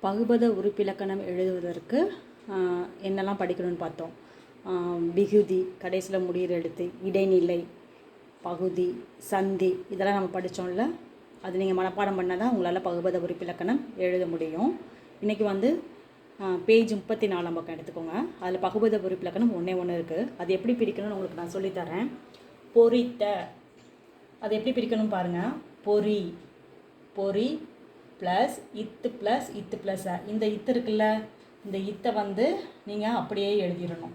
பகுபத உறுப்பிலக்கணம் எழுதுவதற்கு என்னெல்லாம் படிக்கணும்னு பார்த்தோம். விகுதி, கடைசியில் முடிகிற எழுத்து, இடைநிலை, பகுதி, சந்தி, இதெல்லாம் நம்ம படித்தோம்ல. அது நீங்கள் மனப்பாடம் பண்ணால் தான் உங்களால் பகுபத உறுப்பிலக்கணம் எழுத முடியும். இன்றைக்கி வந்து பேஜ் 34 பக்கம் எடுத்துக்கோங்க. அதில் பகுபத உறுப்பிலக்கணம் ஒன்று இருக்குது. அது எப்படி பிரிக்கணும்னு உங்களுக்கு நான் சொல்லித்தரேன். பொறித்த, அது எப்படி பிரிக்கணும் பாருங்கள். பொறி, பொறி ப்ளஸ் இத்து ப்ளஸ் இத்து ப்ளஸ் இந்த இத்து இருக்குல்ல, இந்த இத்தை வந்து நீங்கள் அப்படியே எழுதிடணும்.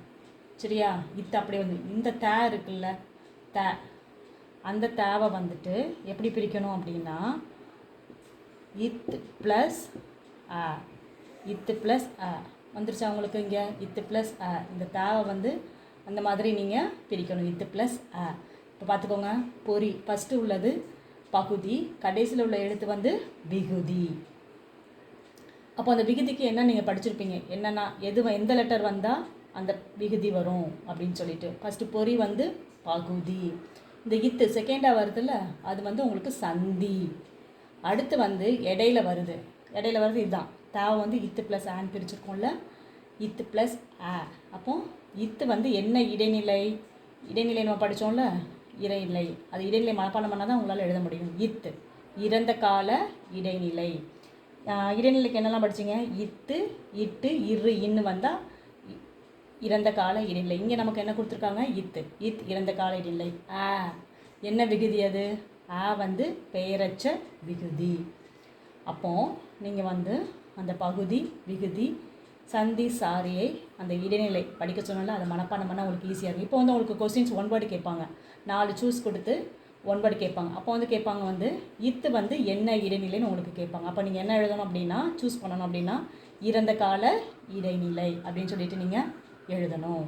சரியா? இத்து அப்படியே வந்து இந்த தே இருக்குல்ல, தே, அந்த தேவை வந்துட்டு எப்படி பிரிக்கணும் அப்படின்னா இத்து ப்ளஸ் அ, இத்து ப்ளஸ் அ வந்துருச்சா உங்களுக்கு? இங்கே இத்து ப்ளஸ் அ, இந்த தேவை வந்து அந்த மாதிரி நீங்கள் பிரிக்கணும். இத்து ப்ளஸ் அ. இப்போ பார்த்துக்கோங்க. பொறி ஃபஸ்ட்டு உள்ளது பகுதி, கடைசியில் உள்ள எழுத்து வந்து விகுதி. அப்போ அந்த விகுதிக்கு என்ன நீங்கள் படிச்சிருப்பீங்க, என்னென்னா எந்த லெட்டர் வந்தால் அந்த விகுதி வரும் அப்படின்னு சொல்லிட்டு. ஃபஸ்ட்டு பொறி வந்து பகுதி, இந்த இத்து செகண்டாக வருதுல்ல, அது வந்து உங்களுக்கு சந்தி. அடுத்து வந்து இடையில வருது இதுதான் தேவை வந்து இத்து ப்ளஸ் ஆன்னு பிரிச்சிருக்கோம்ல, இத்து ப்ளஸ் ஆ. அப்போ இத்து வந்து என்ன இடைநிலை நம்ம படித்தோம்ல, இடைநிலை. அது இடைநிலை மனப்பாடம் பண்ணால் தான் உங்களால் எழுத முடியும். இத்து இறந்த கால இடைநிலை. இடைநிலைக்கு என்னெல்லாம் படிச்சிங்க? இத்து, இட்டு, இரு, இன்னு வந்தால் இறந்த கால இடைநிலை. இங்கே நமக்கு என்ன கொடுத்துருக்காங்க? இத் இறந்த கால இடைநிலை. ஆ என்ன விகுதி அது? ஆ வந்து பெயரச்ச விகுதி. அப்போது நீங்கள் வந்து அந்த பகுதி, விகுதி, சந்தி, சாரியை, அந்த இடைநிலை படிக்க சொன்னால அதை மனப்பாடம் பண்ணால் உங்களுக்கு ஈஸியாக இருக்கும். இப்போ வந்து உங்களுக்கு கொஸ்டின்ஸ் 1 வேர்டு கேட்பாங்க, 4 சூஸ் கொடுத்து 1 வேர்டு கேட்பாங்க. அப்போ வந்து கேட்பாங்க வந்து இத்து வந்து என்ன இடைநிலைன்னு உங்களுக்கு கேட்பாங்க. அப்போ நீங்கள் என்ன எழுதணும் அப்படின்னா, சூஸ் பண்ணணும் அப்படின்னா இறந்த கால இடைநிலை அப்படின்னு சொல்லிட்டு நீங்கள் எழுதணும்.